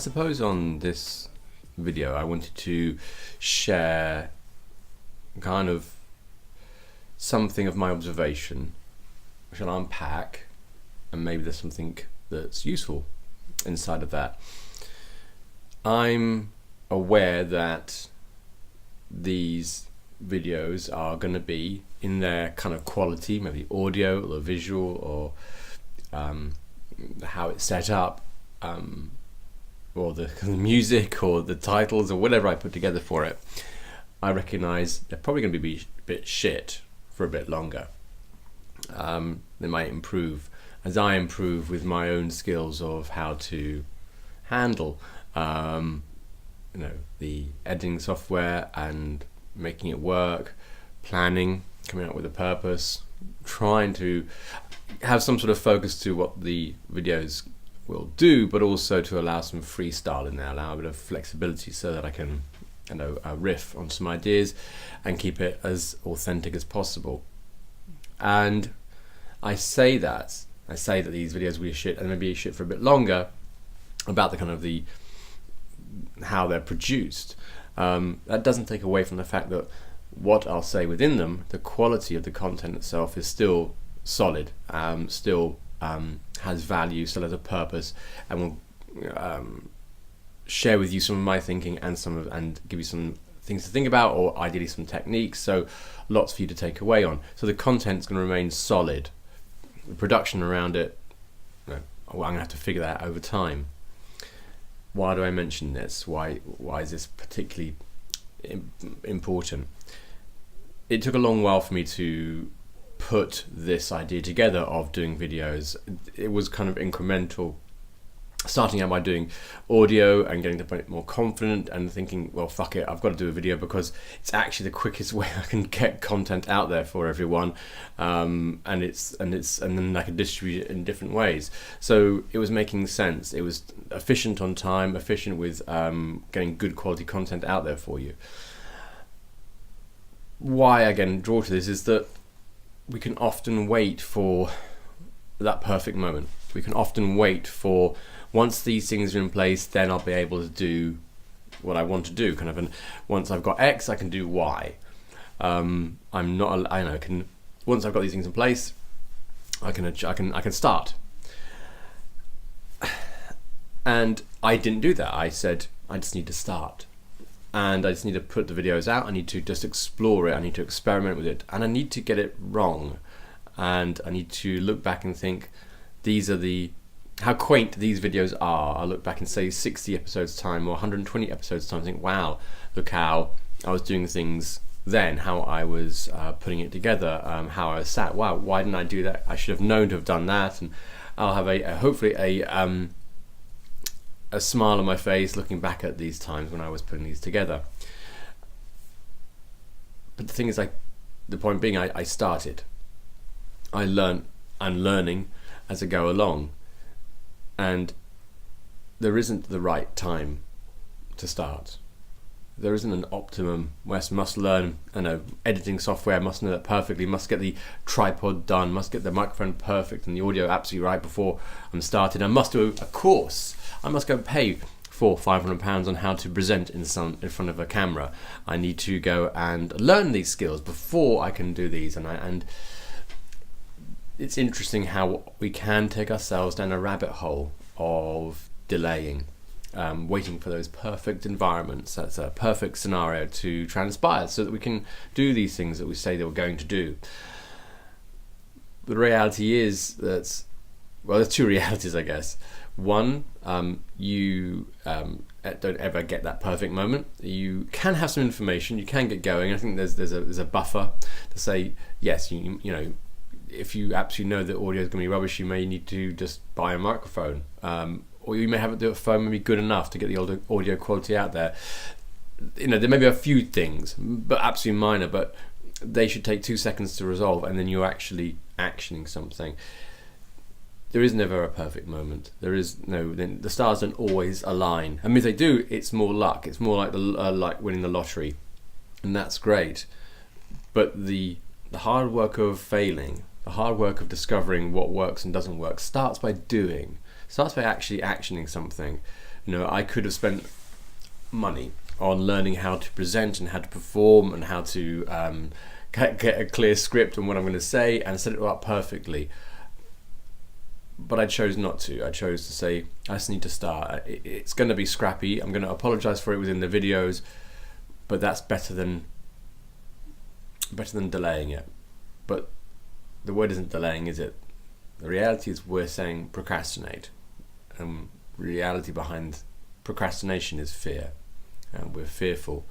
suppose on this video I wanted to share kind of something of my observation, which I'll unpack, and maybe there's something that's useful inside of that. I'm aware that these videos are going to be in their kind of quality, maybe audio or visual, or how it's set up, or the music or the titles or whatever I put together for it. I recognise they're probably going to be a bit shit for a bit longer. They might improve as I improve with my own skills of how to handle the editing software and making it work, planning, coming up with a purpose, trying to have some sort of focus to what the videos will do, but also to allow some freestyle in there, allow a bit of flexibility so that I can riff on some ideas and keep it as authentic as possible. And I say that these videos will be shit and maybe shit for a bit longer about the kind of the how they're produced. That doesn't take away from the fact that what I'll say within them, the quality of the content itself is still solid, still has value, still has a purpose, and will share with you some of my thinking and give you some things to think about, or ideally some techniques, so lots for you to take away on. So the content's going to remain solid. The production around it, I'm going to have to figure that out over time. Why do I mention this? Why is this particularly important? It took a long while for me to put this idea together of doing videos. It was kind of incremental, starting out by doing audio and getting to the point more confident and thinking, well, fuck it, I've got to do a video because it's actually the quickest way I can get content out there for everyone, and then I can distribute it in different ways. So it was making sense. It was efficient on time, efficient with getting good quality content out there for you. Why I again draw to this is that we can often wait for that perfect moment. We can often wait for, once these things are in place, then I'll be able to do what I want to do. And once I've got X, I can do Y. Once I've got these things in place, I can start. And I didn't do that. I said I just need to start, and I just need to put the videos out. I need to just explore it. I need to experiment with it, and I need to get it wrong, and I need to look back and think, how quaint these videos are. I'll look back and say 60 episodes time or 120 episodes time and think, wow, look how I was doing things then, how I was putting it together, how I was sat. Wow, why didn't I do that? I should have known to have done that. And I'll have hopefully a smile on my face looking back at these times when I was putting these together. But the thing is, the point being, I started. I'm learning as I go along. And there isn't the right time to start. There isn't an optimum. Wes must learn, editing software, must know that perfectly, must get the tripod done, must get the microphone perfect and the audio absolutely right before I'm started. I must do a course. I must go pay £400-500 on how to present in front of a camera. I need to go and learn these skills before I can do these. And it's interesting how we can take ourselves down a rabbit hole of delaying, waiting for those perfect environments, that's a perfect scenario to transpire so that we can do these things that we say that we're going to do. The reality is that, well, there's two realities, I guess. One, you don't ever get that perfect moment. You can have some information, you can get going. I think there's a buffer to say, yes, you know, if you absolutely know that audio is going to be rubbish, you may need to just buy a microphone, or you may have a phone maybe good enough to get the audio quality out there. There may be a few things, but absolutely minor, but they should take 2 seconds to resolve, and then you're actually actioning something. There is never a perfect moment. The stars don't always align. I mean, if they do, it's more luck. It's more like like winning the lottery, and that's great. But the hard work of failing, the hard work of discovering what works and doesn't work, starts by actually actioning something. I could have spent money on learning how to present and how to perform and how to get a clear script on what I'm going to say and set it up perfectly. But I chose not to. I chose to say, I just need to start. It's going to be scrappy. I'm going to apologize for it within the videos, but that's better than delaying it. But the word isn't delaying, is it? The reality is we're saying procrastinate. And reality behind procrastination is fear. And we're fearful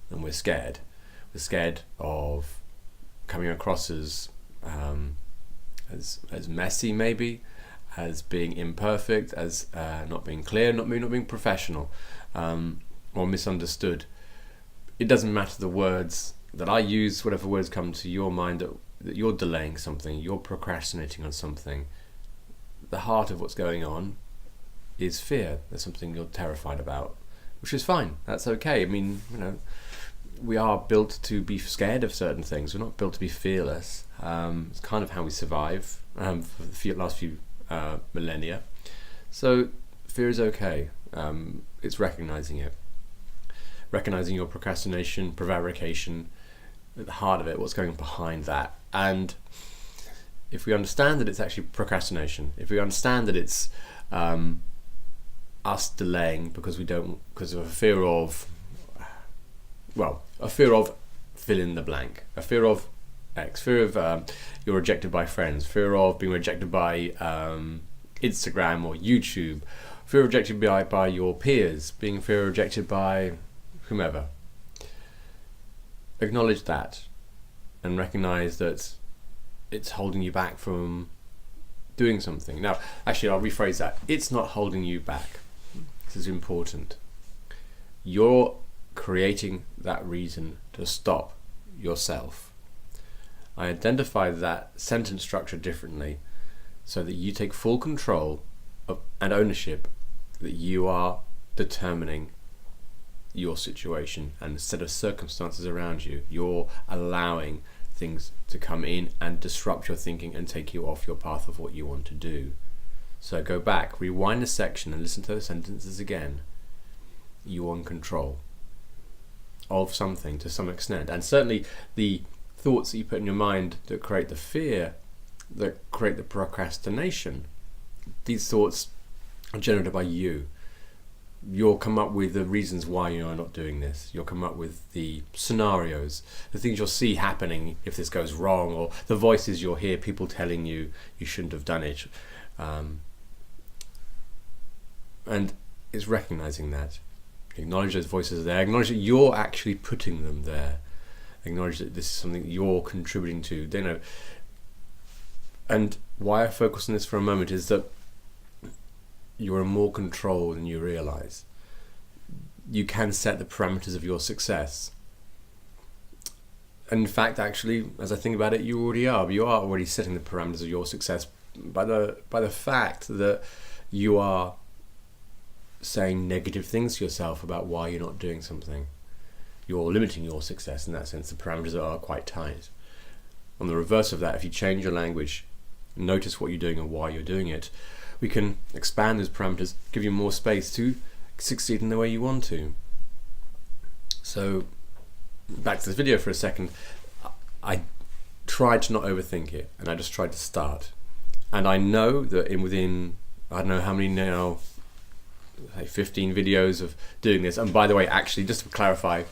and we're scared. We're scared of coming across as messy, maybe, as being imperfect, as not being clear, not being professional, or misunderstood. It doesn't matter the words that I use, whatever words come to your mind, that you're delaying something, you're procrastinating on something. The heart of what's going on is fear. There's something you're terrified about, which is fine. That's okay. I mean, we are built to be scared of certain things. We're not built to be fearless. It's kind of how we survive for the last few millennia. So fear is okay. It's recognizing it. Recognizing your procrastination, prevarication, at the heart of it, what's going behind that. And if we understand that it's actually procrastination, if we understand that it's us delaying because of a fear of fill in the blank, a fear of X, fear of you're rejected by friends, fear of being rejected by Instagram or YouTube, fear of rejected by your peers, being fear rejected by whomever. Acknowledge that and recognize that it's holding you back from doing something. Now, actually, I'll rephrase that. It's not holding you back. This is important. You're creating that reason to stop yourself. I identify that sentence structure differently so that you take full control of and ownership that you are determining your situation, and instead of circumstances around you, you're allowing things to come in and disrupt your thinking and take you off your path of what you want to do. So go back, rewind a section and listen to those sentences again. You're in control of something to some extent, and certainly the thoughts that you put in your mind that create the fear, that create the procrastination, these thoughts are generated by you. You'll come up with the reasons why you're not doing this. You'll come up with the scenarios, the things you'll see happening if this goes wrong, or the voices you'll hear, people telling you you shouldn't have done it. And it's recognizing that. Acknowledge those voices are there. Acknowledge that you're actually putting them there. Acknowledge that this is something you're contributing to. And why I focus on this for a moment is that you're in more control than you realize. You can set the parameters of your success. And in fact, actually, as I think about it, you already are. You are already setting the parameters of your success by the fact that you are saying negative things to yourself about why you're not doing something. You're limiting your success in that sense. The parameters are quite tight. On the reverse of that, if you change your language, notice what you're doing and why you're doing it, we can expand those parameters, give you more space to succeed in the way you want to. So, back to this video for a second. I tried to not overthink it, and I just tried to start. And I know that within, I don't know how many now, like 15 videos of doing this. And by the way, actually, just to clarify,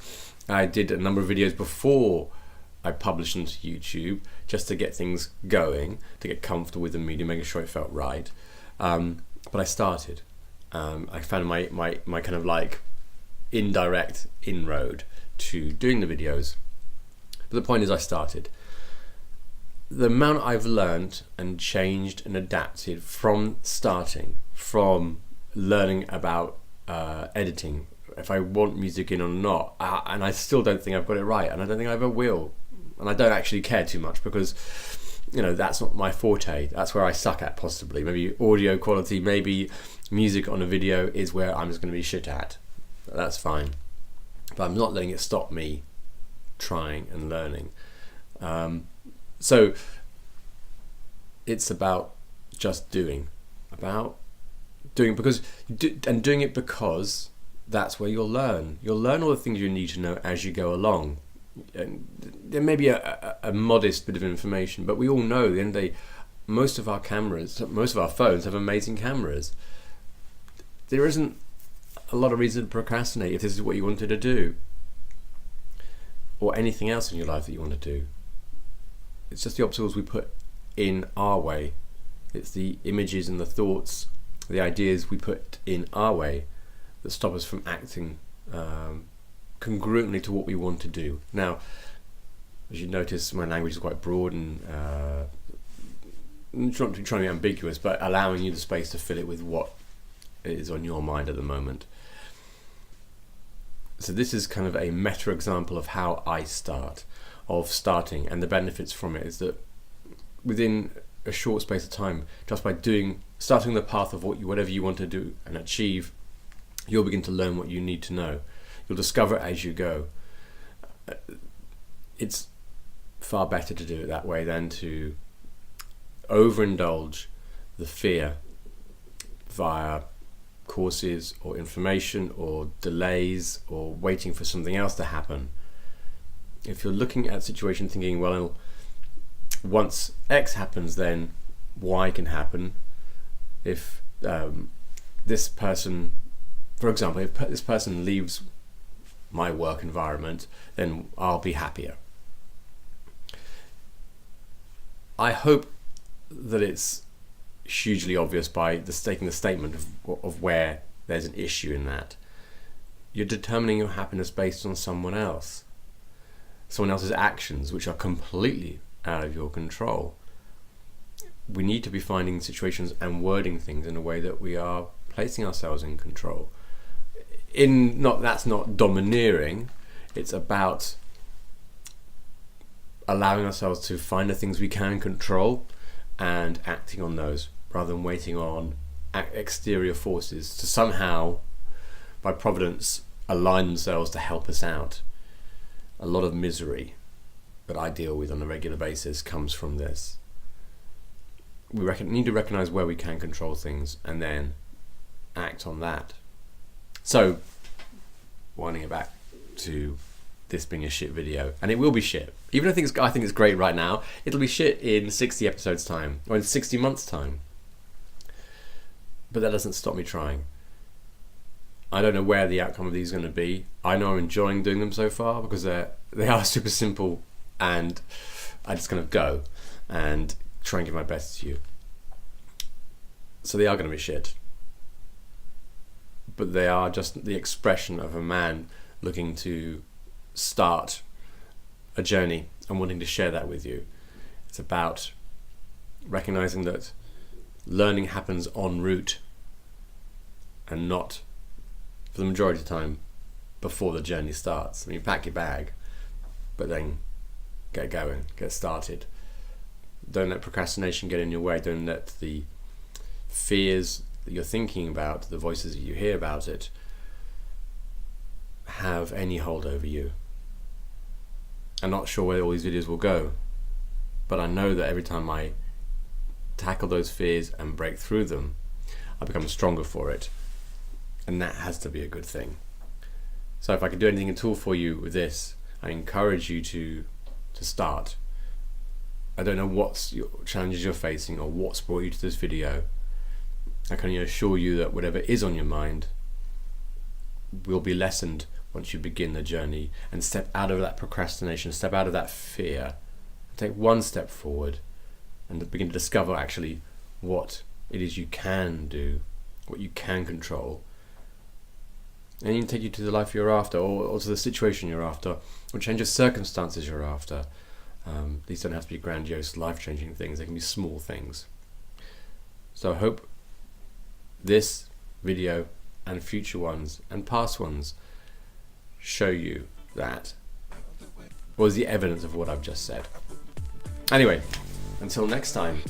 I did a number of videos before I published onto YouTube, just to get things going, to get comfortable with the medium, making sure it felt right. But I started. I found my kind of like indirect inroad to doing the videos. But the point is, I started. The amount I've learned and changed and adapted from starting, from learning about editing, if I want music in or not, and I still don't think I've got it right, and I don't think I ever will, and I don't actually care too much because that's not my forte. That's where I suck at, possibly. Maybe audio quality, maybe music on a video is where I'm just going to be shit at. That's fine, but I'm not letting it stop me trying and learning. So it's about just doing, about doing it because that's where you'll learn. You'll learn all the things you need to know as you go along. And there may be a modest bit of information, but we all know at the end of the day, most of our phones have amazing cameras. There isn't a lot of reason to procrastinate if this is what you wanted to do, or anything else in your life that you want to do. It's just the obstacles we put in our way. It's the images and the thoughts, the ideas we put in our way that stop us from acting congruently to what we want to do. Now, as you notice, my language is quite broad and I'm not trying to be ambiguous, but allowing you the space to fill it with what is on your mind at the moment. So this is kind of a meta example of how I starting, and the benefits from it is that within a short space of time, just by starting the path of whatever you want to do and achieve, you'll begin to learn what you need to know. You'll discover it as you go. It's far better to do it that way than to overindulge the fear via courses or information or delays or waiting for something else to happen. If you're looking at a situation thinking, well, once X happens, then Y can happen. If this person, for example, if this person leaves my work environment, then I'll be happier. I hope that it's hugely obvious by taking the statement of where there's an issue in that. You're determining your happiness based on someone else's actions, which are completely out of your control. We need to be finding situations and wording things in a way that we are placing ourselves in control. That's not domineering. It's about allowing ourselves to find the things we can control and acting on those, rather than waiting on exterior forces to somehow, by providence, align themselves to help us out. A lot of misery that I deal with on a regular basis comes from this. We need to recognize where we can control things and then act on that. So, winding it back to this being a shit video, and it will be shit. Even if I think it's great right now, it'll be shit in 60 episodes time or in 60 months time. But that doesn't stop me trying. I don't know where the outcome of these is going to be. I know I'm enjoying doing them so far because they are super simple, and I just kind of go and try and give my best to you. So they are going to be shit. But they are just the expression of a man looking to start a journey and wanting to share that with you. It's about recognizing that learning happens en route and not, for the majority of the time, before the journey starts. I mean, pack your bag, but then get going, get started. Don't let procrastination get in your way. Don't let the fears that you're thinking about, the voices that you hear about it, have any hold over you. I'm not sure where all these videos will go, but I know that every time I tackle those fears and break through them, I become stronger for it, and that has to be a good thing. So if I can do anything at all for you with this, I encourage you to start. I don't know what challenges you're facing or what's brought you to this video. I can only assure you that whatever is on your mind will be lessened once you begin the journey and step out of that procrastination, step out of that fear, take one step forward and begin to discover actually what it is you can do, what you can control. And it can take you to the life you're after, or to the situation you're after, or change of circumstances you're after. These don't have to be grandiose, life-changing things. They can be small things. So I hope this video and future ones and past ones show you that was the evidence of what I've just said. Anyway, until next time.